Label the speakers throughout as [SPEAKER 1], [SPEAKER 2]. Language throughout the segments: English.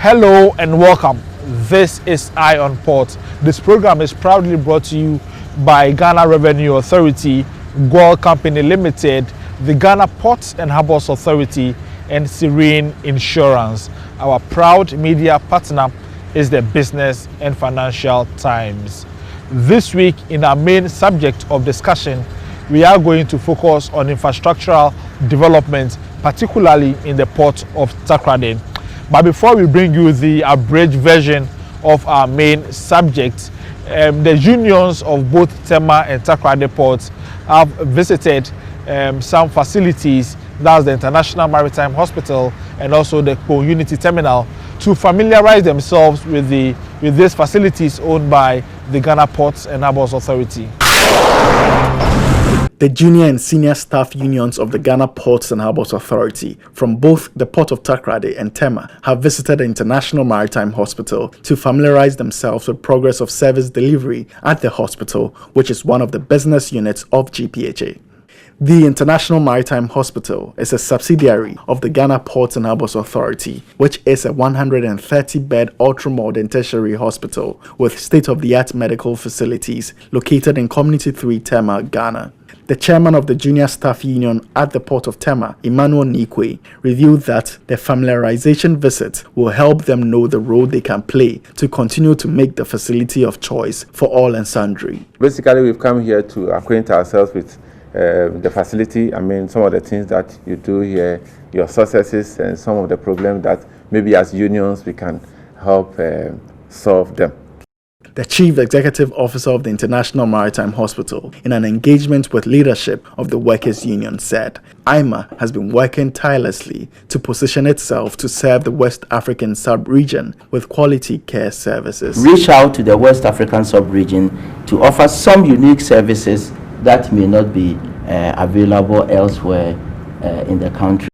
[SPEAKER 1] Hello and welcome. This is Eye on Port. This program is proudly brought to you by Ghana Revenue Authority, Gold Company Limited, the Ghana Ports and Harbours Authority, and Serene Insurance. Our proud media partner is the Business and Financial Times. This week, in our main subject of discussion, we are going to focus on infrastructural development, particularly in the port of Takrade. But before we bring you the abridged version of our main subject, the unions of both Tema and Takrade ports have visited some facilities, that's the International Maritime Hospital and also the KPONE Unity Terminal, to familiarize themselves with these facilities owned by the Ghana Ports and Harbours Authority.
[SPEAKER 2] The junior and senior staff unions of the Ghana Ports and Harbours Authority from both the Port of Takrade and Tema have visited the International Maritime Hospital to familiarize themselves with progress of service delivery at the hospital, which is one of the business units of GPHA. The International Maritime Hospital is a subsidiary of the Ghana Ports and Harbours Authority, which is a 130-bed ultra-modern tertiary hospital with state-of-the-art medical facilities located in Community 3, Tema, Ghana. The chairman of the junior staff union at the Port of Tema, Emmanuel Nikwe, revealed that the familiarization visit will help them know the role they can play to continue to make the facility of choice for all and sundry.
[SPEAKER 3] Basically, we've come here to acquaint ourselves with the facility. I mean, some of the things that you do here, your successes, and some of the problems that maybe as unions we can help solve them.
[SPEAKER 2] The Chief Executive Officer of the International Maritime Hospital, in an engagement with leadership of the Workers' Union, said IMAH has been working tirelessly to position itself to serve the West African sub-region with quality care services.
[SPEAKER 4] Reach out to the West African sub-region to offer some unique services that may not be available elsewhere in the country.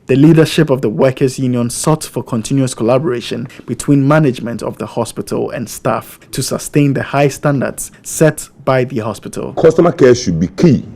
[SPEAKER 2] The leadership of the Workers' Union sought for continuous collaboration between management of the hospital and staff to sustain the high standards set by the hospital.
[SPEAKER 5] Customer care should be key.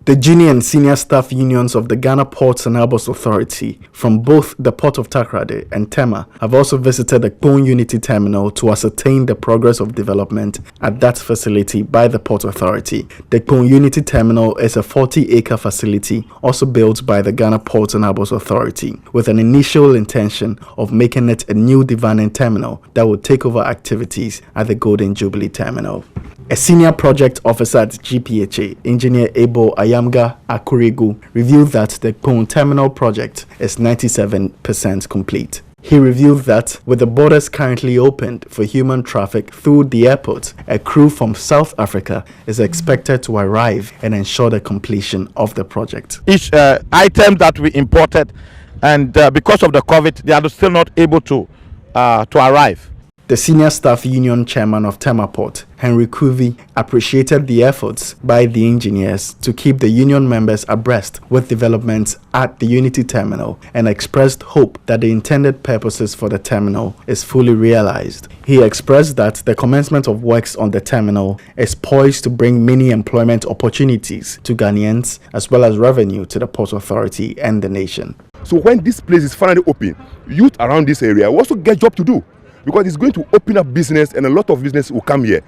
[SPEAKER 2] The junior and senior staff unions of the Ghana Ports and Harbours Authority from both the Port of Takrade and Tema have also visited the KPONE Unity Terminal to ascertain the progress of development at that facility by the Port Authority. The KPONE Unity Terminal is a 40-acre facility also built by the Ghana Ports and Harbours Authority with an initial intention of making it a new divining terminal that would take over activities at the Golden Jubilee Terminal. A senior project officer at GPHA, Engineer Ebo Ayamga Akuregu, revealed that the KPONE terminal project is 97% complete. He revealed that with the borders currently opened for human traffic through the airport, a crew from South Africa is expected to arrive and ensure the completion of the project.
[SPEAKER 6] Each item that we imported, and because of the COVID, they are still not able to arrive.
[SPEAKER 2] The senior staff union chairman of Tema Port, Henry Kuvi, appreciated the efforts by the engineers to keep the union members abreast with developments at the Unity Terminal and expressed hope that the intended purposes for the terminal is fully realized. He expressed that the commencement of works on the terminal is poised to bring many employment opportunities to Ghanaians as well as revenue to the Port Authority and the nation.
[SPEAKER 5] So when this place is finally open, youth around this area will also get job to do, because it's going to open up business and a lot of business will come here.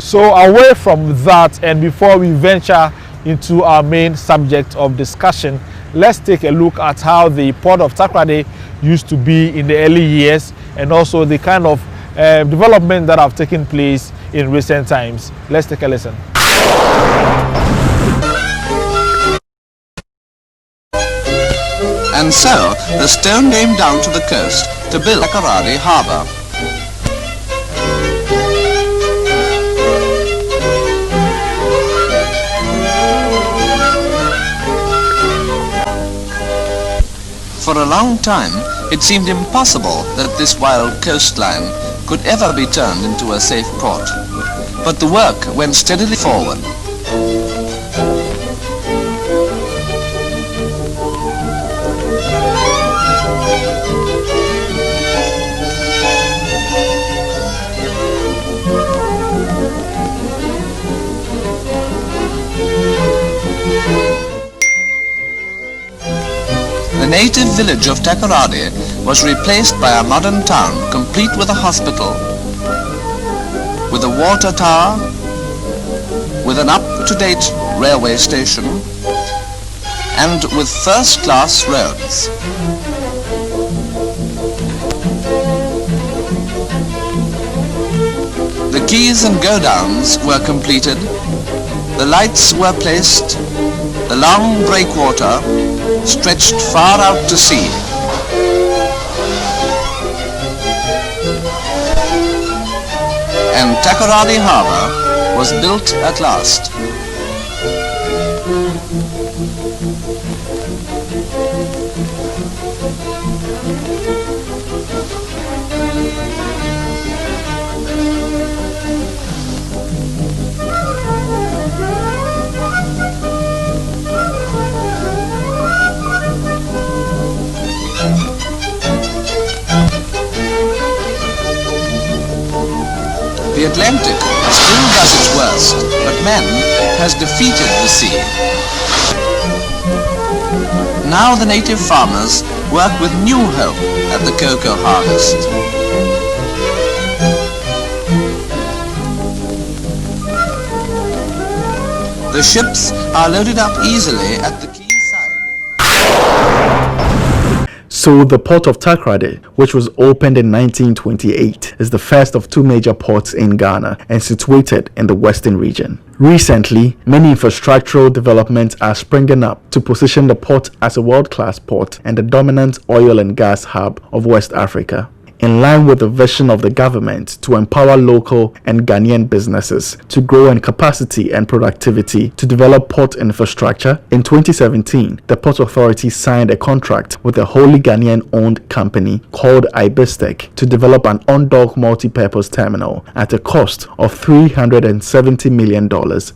[SPEAKER 1] So away from that, and before we venture into our main subject of discussion, let's take a look at how the Port of Takrade used to be in the early years and also the kind of development that have taken place in recent times. Let's take a listen.
[SPEAKER 7] And so, the stone came down to the coast to build TAKORADI harbour. For a long time, it seemed impossible that this wild coastline could ever be turned into a safe port. But the work went steadily forward. native village of Takoradi was replaced by a modern town complete with a hospital, with a water tower, with an up-to-date railway station, and with first-class roads. The quays and go-downs were completed, the lights were placed, the long breakwater stretched far out to sea. And Takoradi Harbour was built at last. The Atlantic still does its worst, but man has defeated the sea. Now the native farmers work with new hope at the cocoa harvest. The ships are loaded up easily at the quayside.
[SPEAKER 2] So the port of Takrade, which was opened in 1928, is the first of two major ports in Ghana and situated in the western region. Recently, many infrastructural developments are springing up to position the port as a world-class port and the dominant oil and gas hub of West Africa. In line with the vision of the government to empower local and Ghanaian businesses to grow in capacity and productivity to develop port infrastructure, in 2017, the Port Authority signed a contract with a wholly Ghanaian-owned company called Ibistek to develop an on-dock multi-purpose terminal at a cost of $370 million,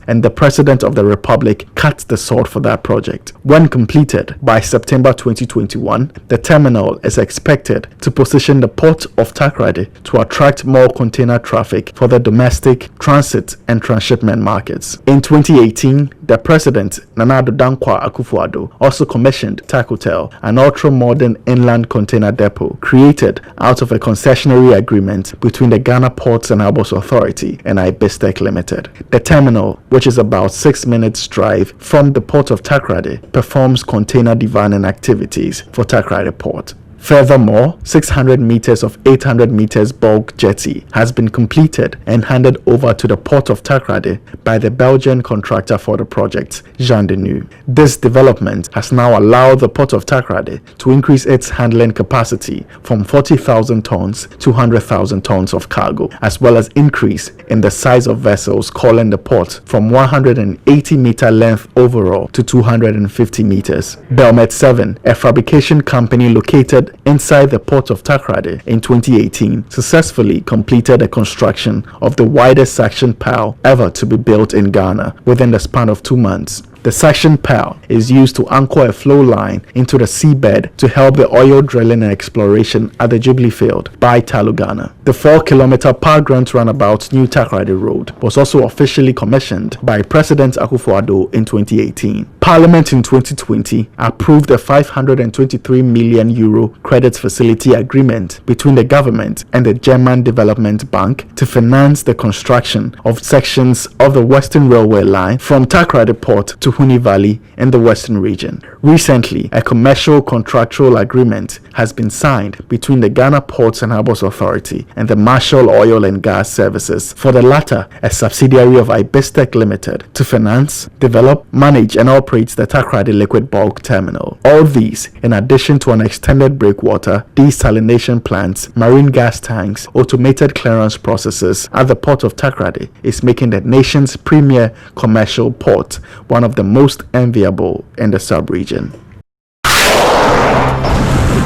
[SPEAKER 2] and the President of the Republic cut the sword for that project. When completed by September 2021, the terminal is expected to position the port of Takrade to attract more container traffic for the domestic, transit and transshipment markets. In 2018, the President, Nana Addo Dankwa Akufo-Addo, also commissioned Takotel, an ultra-modern inland container depot created out of a concessionary agreement between the Ghana Ports and Harbours Authority and Ibistek Limited. The terminal, which is about 6 minutes drive from the port of Takrade, performs container devaning activities for Takrade Port. Furthermore, 600 meters of 800 meters bulk jetty has been completed and handed over to the port of Takrade by the Belgian contractor for the project, Jean Denu. This development has now allowed the port of Takrade to increase its handling capacity from 40,000 tons to 100,000 tons of cargo, as well as increase in the size of vessels calling the port from 180 meter length overall to 250 meters. Belmet 7, a fabrication company located inside the port of Takrade in 2018, successfully completed the construction of the widest suction pile ever to be built in Ghana within the span of 2 months. The suction pile is used to anchor a flow line into the seabed to help the oil drilling and exploration at the Jubilee field by Talu, Ghana. The 4-kilometer Park Grant Runabout New Takrade Road was also officially commissioned by President Akufo-Addo in 2018. Parliament in 2020 approved a €523 million credit facility agreement between the government and the German Development Bank to finance the construction of sections of the Western Railway line from Takrade Port to Huni Valley in the Western region. Recently, a commercial contractual agreement has been signed between the Ghana Ports and Harbours Authority and the Marshall Oil and Gas Services, for the latter a subsidiary of Ibistek Limited, to finance, develop, manage and operate the Takrade liquid bulk terminal. All these, in addition to an extended breakwater, desalination plants, marine gas tanks, automated clearance processes at the port of Takrade, is making the nation's premier commercial port one of the most enviable in the sub-region.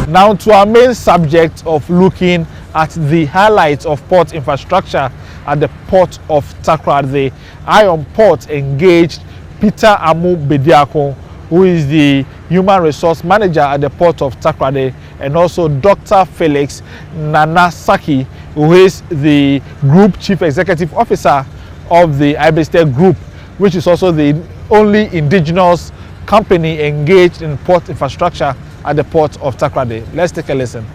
[SPEAKER 1] Now to our main subject of looking at the highlights of port infrastructure at the port of Takrade. Iron Port engaged Peter Amu Bediako, who is the Human Resource Manager at the port of Takrade, and also Dr. Felix Nanasaki, who is the Group Chief Executive Officer of the Ibistek Group, which is also the only indigenous company engaged in port infrastructure at the port of Takrade. Let's take a listen.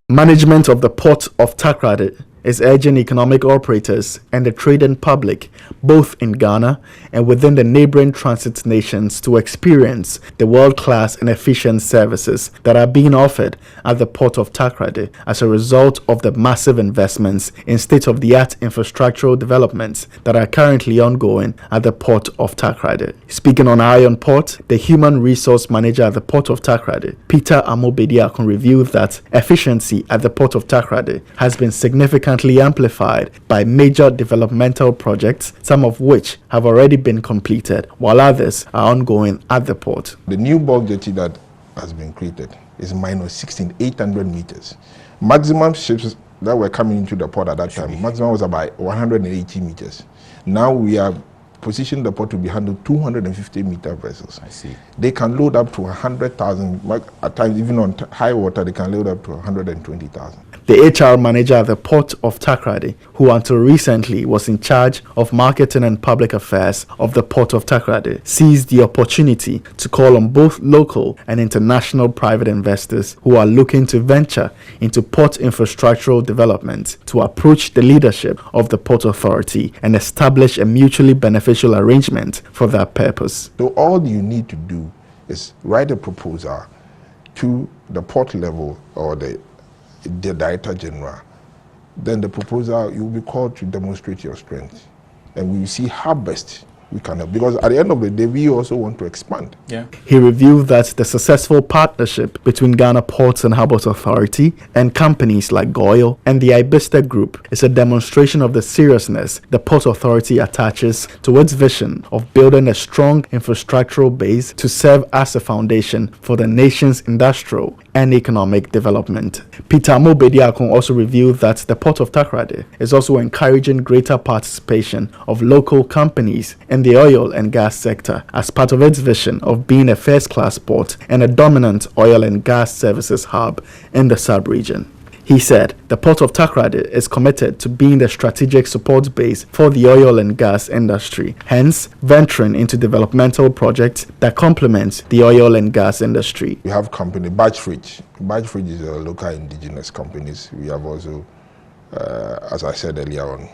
[SPEAKER 2] Management of the port of Takrade is urging economic operators and the trading public, both in Ghana and within the neighboring transit nations, to experience the world-class and efficient services that are being offered at the port of Takrade as a result of the massive investments in state-of-the-art infrastructural developments that are currently ongoing at the port of Takrade. Speaking on Iron Port, the human resource manager at the port of Takrade, Peter Amobediakon, revealed that efficiency at the port of Takrade has been significantly amplified by major developmental projects, some of which have already been completed, while others are ongoing at the port.
[SPEAKER 8] The new bulk jetty that has been created is minus 16,800 meters. Maximum ships that were coming into the port at that time, maximum was about 180 meters. Now we have positioned the port to be handled 250-meter vessels. I see. They can load up to 100,000, at times even on high water, they can load up to 120,000.
[SPEAKER 2] The HR manager at the port of Takrade, who until recently was in charge of marketing and public affairs of the port of Takrade, seized the opportunity to call on both local and international private investors who are looking to venture into port infrastructural development to approach the leadership of the Port Authority and establish a mutually beneficial arrangement for that purpose.
[SPEAKER 8] So all you need to do is write a proposal to the port level or the Director General. Then the proposal, you will be called to demonstrate your strength. And we will see how best we can help. Because at the end of the day, we also want to expand. Yeah.
[SPEAKER 2] He revealed that the successful partnership between Ghana Ports and Harbours Authority and companies like GOIL and the Ibista Group is a demonstration of the seriousness the Port Authority attaches to its vision of building a strong infrastructural base to serve as a foundation for the nation's industrial and economic development. Peter Amobediakon also revealed that the Port of Takrade is also encouraging greater participation of local companies in the oil and gas sector as part of its vision of being a first-class port and a dominant oil and gas services hub in the sub-region. He said the Port of Takrade is committed to being the strategic support base for the oil and gas industry, hence venturing into developmental projects that complement the oil and gas industry.
[SPEAKER 8] We have company Abridged. Abridged is a local indigenous companies. We have also, as I said earlier on,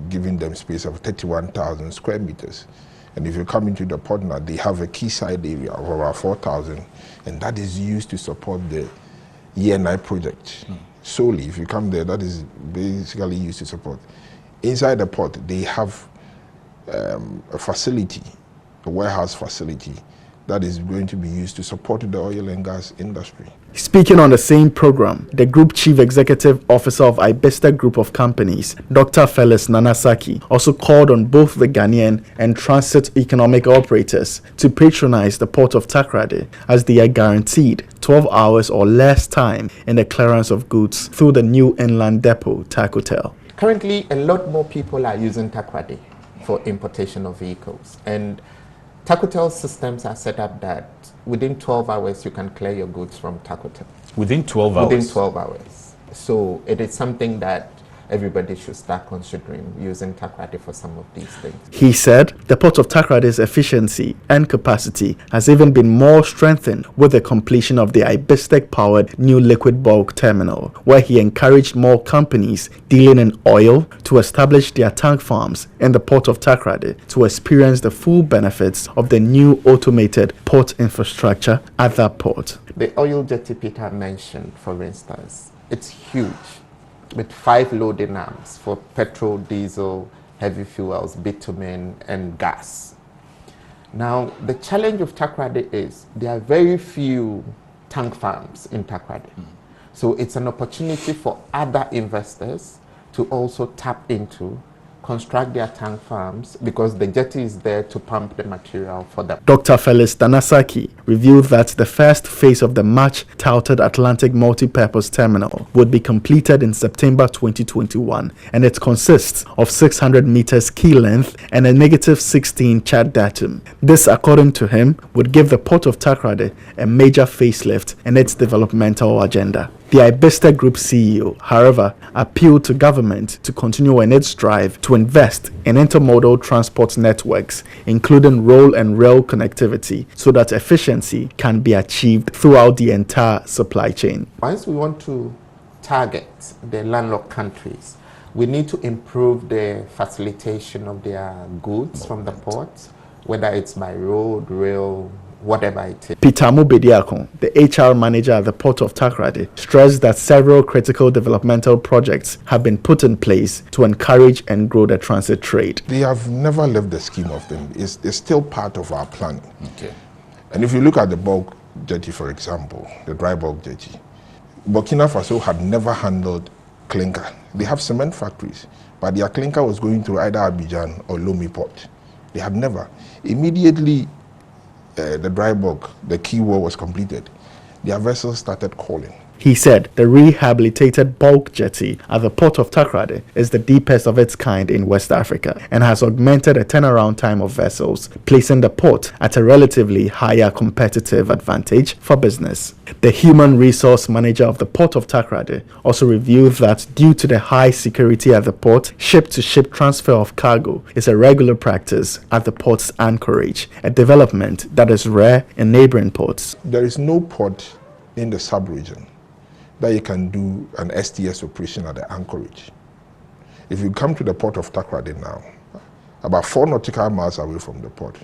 [SPEAKER 8] giving them space of 31,000 square meters. And if you come into the port now, they have a quayside area of about 4,000, and that is used to support the ENI project solely. If you come there, that is basically used to support. Inside the port, they have a facility, a warehouse facility, that is going to be used to support the oil and gas industry.
[SPEAKER 2] Speaking on the same program, the Group Chief Executive Officer of Ibista Group of Companies, Dr. Felix Nanasaki, also called on both the Ghanaian and transit economic operators to patronize the port of Takrade as they are guaranteed 12 hours or less time in the clearance of goods through the new inland depot, Takotel.
[SPEAKER 9] Currently, a lot more people are using Takrade for importation of vehicles, and Takotel systems are set up that within 12 hours you can clear your goods from Takotel.
[SPEAKER 10] Within 12 hours?
[SPEAKER 9] Within 12 hours. So it is something that everybody should start considering using Takrade for some of these things.
[SPEAKER 2] He said the Port of Takrade's efficiency and capacity has even been more strengthened with the completion of the Ibistek-powered new liquid bulk terminal, where he encouraged more companies dealing in oil to establish their tank farms in the Port of Takrade to experience the full benefits of the new automated port infrastructure at that port.
[SPEAKER 9] The oil jetty Peter mentioned, for instance, it's huge, with 5 loading arms for petrol, diesel, heavy fuels, bitumen, and gas. Now, the challenge of Takrade is there are very few tank farms in Takrade. So it's an opportunity for other investors to also tap into, construct their tank farms, because the jetty is there to pump the material for them.
[SPEAKER 2] Dr. Felix Nanasaki revealed that the first phase of the much-touted Atlantic Multi-Purpose Terminal would be completed in September 2021, and it consists of 600 meters quay length and a -16 chart datum. This, according to him, would give the Port of Takrade a major facelift in its developmental agenda. The Ibista Group CEO, however, appealed to government to continue in its drive to invest in intermodal transport networks, including road and rail connectivity, so that efficiency can be achieved throughout the entire supply chain.
[SPEAKER 9] Once we want to target the landlocked countries, we need to improve the facilitation of their goods from the ports, whether it's by road, rail, whatever it is.
[SPEAKER 2] Peter Mubediakon, the HR manager at the Port of Takrade, stressed that several critical developmental projects have been put in place to encourage and grow the transit trade.
[SPEAKER 8] They have never left the scheme of things. It's still part of our planning. Okay. And if you look at the bulk jetty, for example, the dry bulk jetty, Burkina Faso had never handled clinker. They have cement factories, but their clinker was going through either Abidjan or Lomé port. They had never. Immediately, the dry bulk, the key wall was completed, their vessels started calling.
[SPEAKER 2] He said the rehabilitated bulk jetty at the Port of Takrade is the deepest of its kind in West Africa and has augmented the turnaround time of vessels, placing the port at a relatively higher competitive advantage for business. The human resource manager of the Port of Takrade also revealed that due to the high security at the port, ship-to-ship transfer of cargo is a regular practice at the port's anchorage, a development that is rare in neighboring ports.
[SPEAKER 8] There is no port in the sub-region that you can do an STS operation at the anchorage. If you come to the Port of Takrade now, about 4 nautical miles away from the port,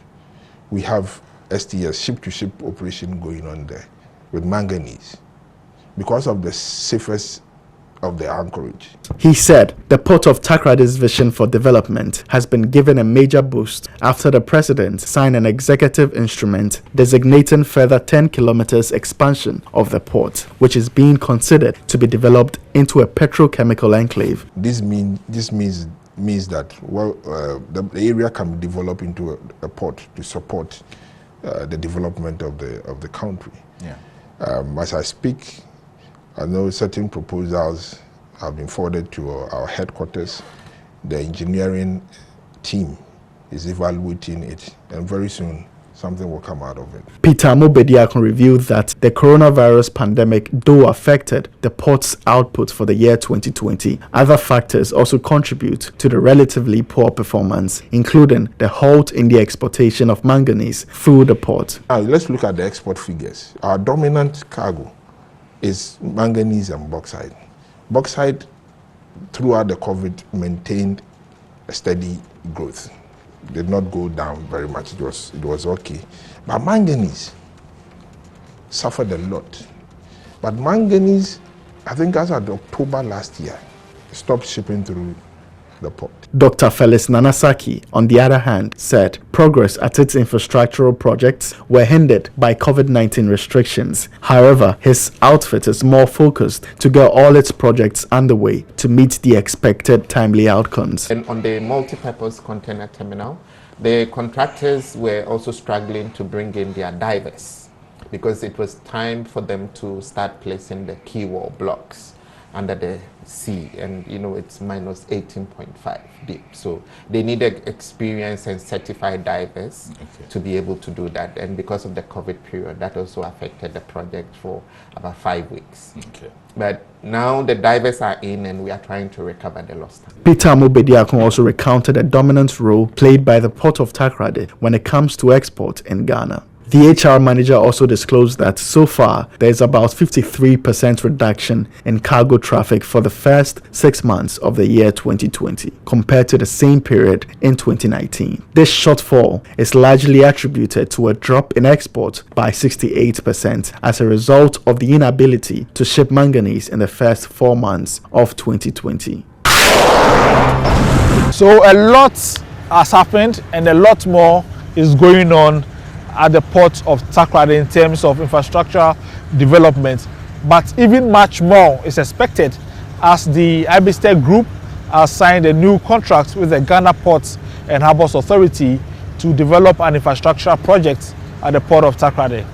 [SPEAKER 8] we have STS, ship-to-ship operation going on there with manganese because of the safest of the anchorage.
[SPEAKER 2] He said the Port of Takrade's vision for development has been given a major boost after the president signed an executive instrument designating further 10 kilometers expansion of the port, which is being considered to be developed into a petrochemical enclave.
[SPEAKER 8] This means that the area can be developed into a port to support the development of the country. Yeah. As I speak, I know certain proposals have been forwarded to our headquarters. The engineering team is evaluating it, and very soon something will come out of it.
[SPEAKER 2] Peter Mubediakon revealed that the coronavirus pandemic, though affected the port's output for the year 2020, other factors also contribute to the relatively poor performance, including the halt in the exportation of manganese through the port.
[SPEAKER 8] Now, let's look at the export figures. Our dominant cargo is manganese and bauxite. Bauxite, throughout the COVID, maintained a steady growth. Did not go down very much. It was okay. But manganese suffered a lot. But manganese, I think as of October last year, stopped shipping through the port.
[SPEAKER 2] Dr. Felix Nanasaki, on the other hand, said progress at its infrastructural projects were hindered by COVID-19 restrictions. However, his outfit is more focused to get all its projects underway to meet the expected timely outcomes.
[SPEAKER 9] And on the multi-purpose container terminal, the contractors were also struggling to bring in their divers because it was time for them to start placing the key wall blocks under the sea, and it's minus 18.5 deep, so they needed experienced and certified divers to be able to do that. And because of the COVID period, that also affected the project for about 5 weeks. But now the divers are in and we are trying to recover the lost time.
[SPEAKER 2] Peter Mubediakon also recounted a dominant role played by the Port of Takrade when it comes to export in Ghana. The HR manager also disclosed that so far there is about 53% reduction in cargo traffic for the first 6 months of the year 2020 compared to the same period in 2019. This shortfall is largely attributed to a drop in export by 68% as a result of the inability to ship manganese in the first 4 months of 2020.
[SPEAKER 1] So a lot has happened and a lot more is going on at the port of Takrade in terms of infrastructure development, but even much more is expected as the Ibista Group has signed a new contract with the Ghana Ports and Harbours Authority to develop an infrastructure project at the port of Takrade.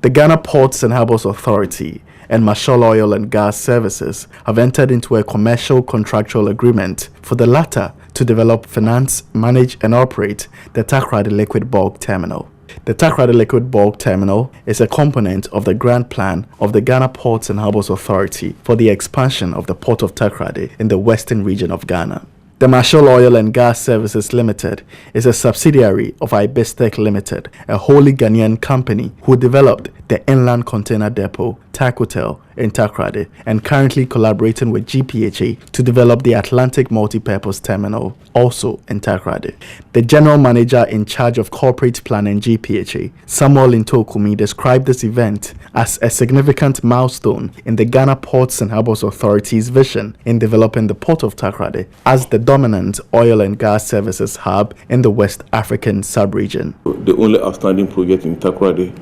[SPEAKER 2] The Ghana Ports and Harbours Authority and Marshall Oil and Gas Services have entered into a commercial contractual agreement for the latter to develop, finance, manage and operate the Takrade liquid bulk terminal. The Takrade Liquid Bulk Terminal is a component of the Grand Plan of the Ghana Ports and Harbours Authority for the expansion of the Port of Takrade in the western region of Ghana. The Marshall Oil and Gas Services Limited is a subsidiary of Ibistec Limited, a wholly Ghanaian company who developed the Inland Container Depot, TAKORADI, in Takrade, and currently collaborating with GPHA to develop the Atlantic Multipurpose Terminal, also in Takrade. The general manager in charge of corporate planning GPHA, Samuel Intokumi, described this event as a significant milestone in the Ghana Ports and Harbours Authority's vision in developing the Port of Takrade as the dominant oil and gas services hub in the West African sub-region.
[SPEAKER 10] The only outstanding project in Takrade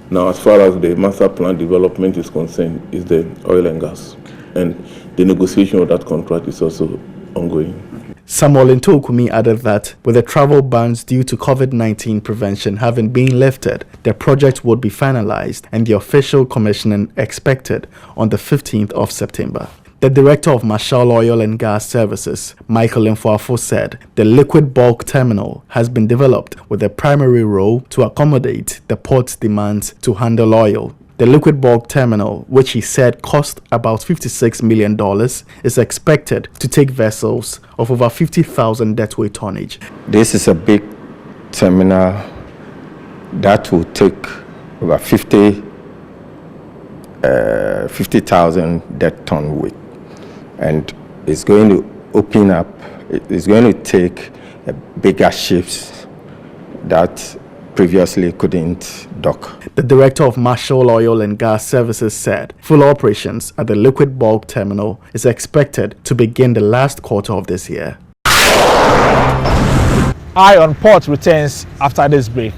[SPEAKER 10] now, as far as the master plan development is concerned, is the oil and gas, and the negotiation of that contract is also ongoing.
[SPEAKER 2] Samuel Intokumi added that with the travel bans due to COVID-19 prevention having been lifted, the project would be finalized and the official commissioning expected on the 15th of September. The director of Marshall Oil and Gas Services, Michael Mfuafo, said the liquid bulk terminal has been developed with a primary role to accommodate the port's demands to handle oil. The liquid bulk terminal, which he said cost about $56 million, is expected to take vessels of over 50,000 deadweight tonnage.
[SPEAKER 11] This is a big terminal that will take over 50,000 dead ton weight. And it's going to open up, it's going to take bigger ships that previously couldn't dock.
[SPEAKER 2] The director of Marshall Oil and Gas Services said full operations at the liquid bulk terminal is expected to begin the last quarter of this year.
[SPEAKER 1] Eye on Port returns after this break.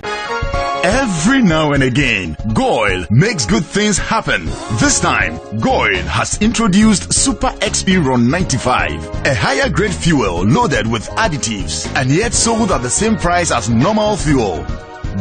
[SPEAKER 12] Every now and again, GOIL makes good things happen. This time, GOIL has introduced Super XP Ron 95, a higher grade fuel loaded with additives and yet sold at the same price as normal fuel.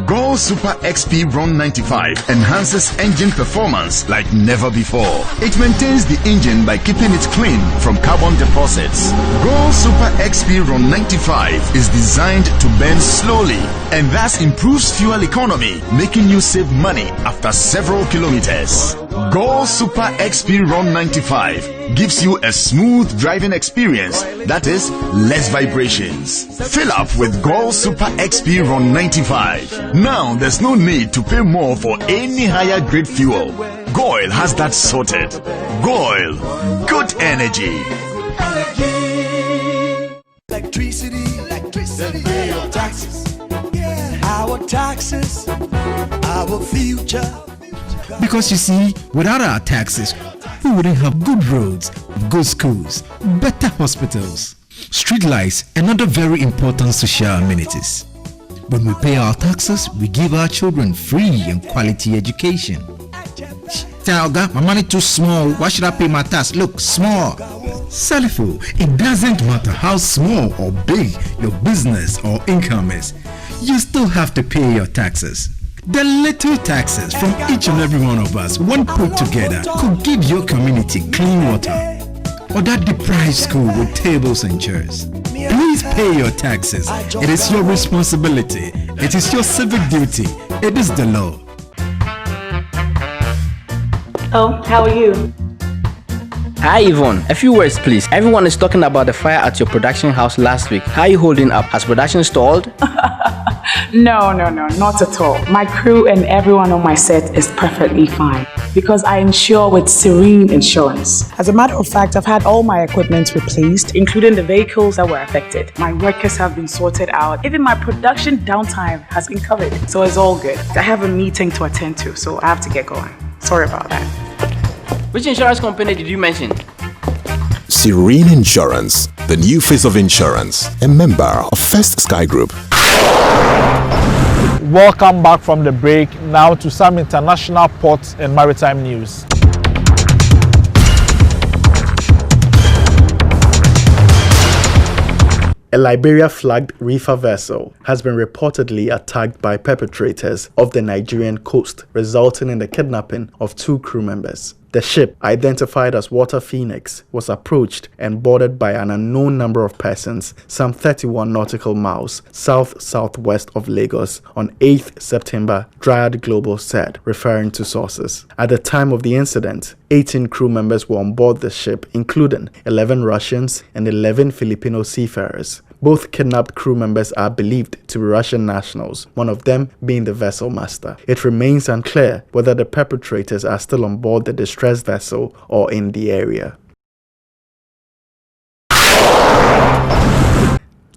[SPEAKER 12] GOIL Super XP Ron 95 enhances engine performance like never before. It maintains the engine by keeping it clean from carbon deposits. GOIL Super XP Ron 95 is designed to burn slowly and thus improves fuel economy, making you save money after several kilometers. GOIL Super XP Ron 95 gives you a smooth driving experience, that is, less vibrations. Fill up with GOIL Super XP Ron 95. Now there's no need to pay more for any higher grade fuel. GOIL has that sorted. GOIL, good energy.
[SPEAKER 13] Electricity, pay your taxes. Our taxes, our future.
[SPEAKER 14] Because you see, without our taxes, we wouldn't have good roads, good schools, better hospitals, street lights, and other very important social amenities. When we pay our taxes, we give our children free and quality education. Talga, my money too small. Why should I pay my tax? Look, small. Salifo, it doesn't matter how small or big your business or income is. You still have to pay your taxes. The little taxes from each and every one of us, when put together, could give your community clean water or that deprived school with tables and chairs. Please pay your taxes. It is your responsibility. It is your civic duty. It is the law.
[SPEAKER 15] Oh, how are you?
[SPEAKER 16] Hi Yvonne, a few words please. Everyone is talking about the fire at your production house last week. How are you holding up? Has production stalled?
[SPEAKER 15] No, not at all. My crew and everyone on my set is perfectly fine because I insure with Serene Insurance. As a matter of fact, I've had all my equipment replaced, including the vehicles that were affected. My workers have been sorted out. Even my production downtime has been covered. So it's all good. I have a meeting to attend to, so I have to get going. Sorry about that.
[SPEAKER 16] Which insurance company did you mention?
[SPEAKER 17] Serene Insurance, the new face of insurance, a member of First Sky Group.
[SPEAKER 1] Welcome back from the break. Now to some international ports and maritime news.
[SPEAKER 2] A Liberia-flagged reefer vessel has been reportedly attacked by perpetrators off the Nigerian coast, resulting in the kidnapping of 2 crew members. The ship, identified as Water Phoenix, was approached and boarded by an unknown number of persons some 31 nautical miles south-southwest of Lagos on 8th September, Dryad Global said, referring to sources. At the time of the incident, 18 crew members were on board the ship, including 11 Russians and 11 Filipino seafarers. Both kidnapped crew members are believed to be Russian nationals, one of them being the vessel master. It remains unclear whether the perpetrators are still on board the distressed vessel or in the area.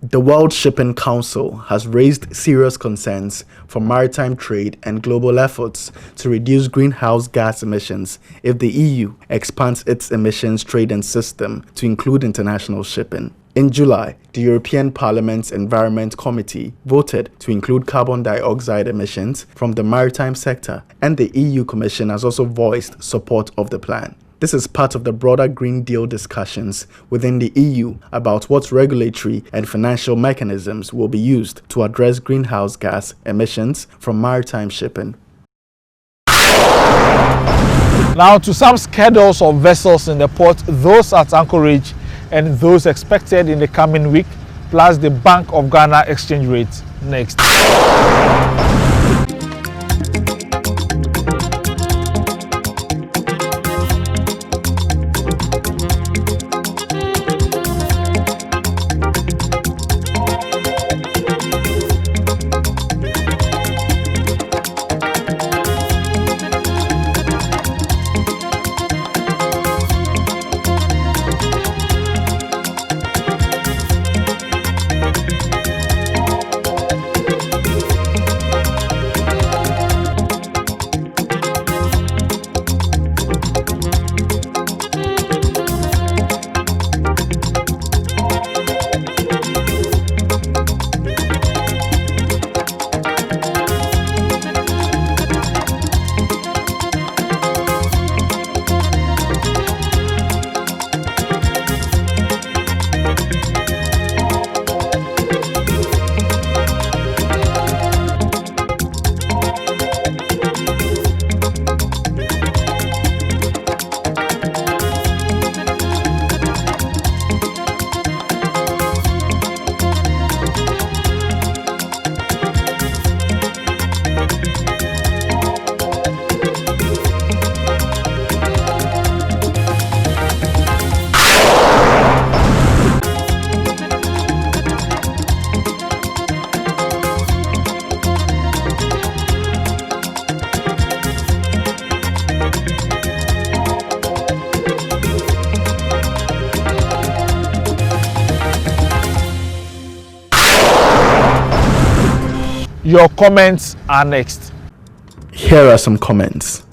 [SPEAKER 2] The World Shipping Council has raised serious concerns for maritime trade and global efforts to reduce greenhouse gas emissions if the EU expands its emissions trading system to include international shipping. In July, the European Parliament's Environment Committee voted to include carbon dioxide emissions from the maritime sector, and the EU Commission has also voiced support of the plan. This is part of the broader Green Deal discussions within the EU about what regulatory and financial mechanisms will be used to address greenhouse gas emissions from maritime shipping.
[SPEAKER 1] Now to some schedules of vessels in the port, those at anchorage and those expected in the coming week, plus the Bank of Ghana exchange rate. Next. Your comments are next.
[SPEAKER 2] Here are some comments.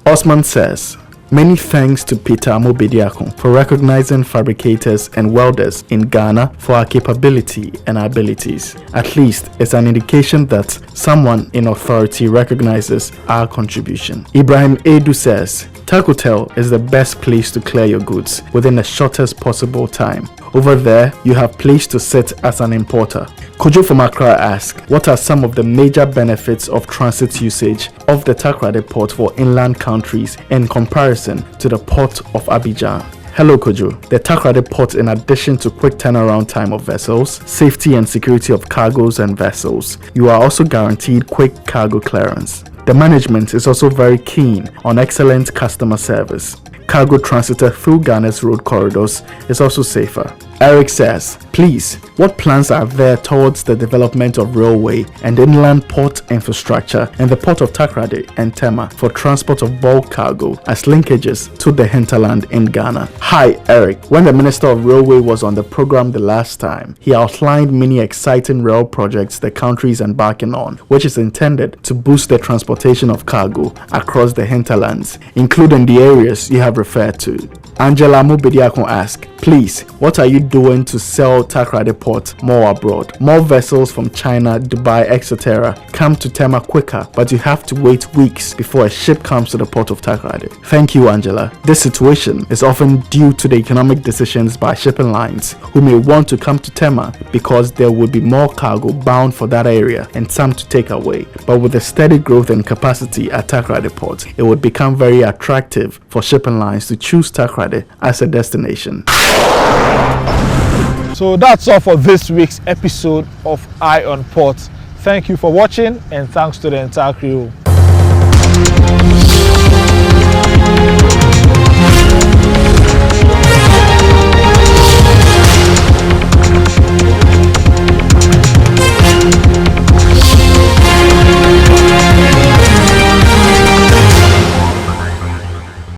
[SPEAKER 2] Osman says, many thanks to Peter Amobediakon for recognizing fabricators and welders in Ghana for our capability and our abilities. At least it's an indication that someone in authority recognizes our contribution. Ibrahim Edu says, Takotel is the best place to clear your goods within the shortest possible time. Over there, you have place to sit as an importer. Kojo from Accra asks, what are some of the major benefits of transit usage of the Takrade port for inland countries in comparison to the port of Abidjan? Hello Kojo. The Takrade port, in addition to quick turnaround time of vessels, safety and security of cargoes and vessels, you are also guaranteed quick cargo clearance. The management is also very keen on excellent customer service. Cargo transited through Ghana's road corridors is also safer. Eric says, please, what plans are there towards the development of railway and inland port infrastructure in the port of Takrade and Tema for transport of bulk cargo as linkages to the hinterland in Ghana? Hi Eric, when the Minister of Railway was on the program the last time, he outlined many exciting rail projects the country is embarking on, which is intended to boost the transportation of cargo across the hinterlands, including the areas you have referred to. Angela Mubediakon asks, please, what are you doing to sell Takrade Port more abroad? More vessels from China, Dubai, etc. come to Tema quicker, but you have to wait weeks before a ship comes to the port of Takrade. Thank you, Angela. This situation is often due to the economic decisions by shipping lines who may want to come to Tema because there would be more cargo bound for that area and some to take away. But with the steady growth and capacity at Takrade Port, it would become very attractive for shipping lines to choose Takrade as a destination.
[SPEAKER 1] So that's all for this week's episode of Eye on Port. Thank you for watching and thanks to the entire crew.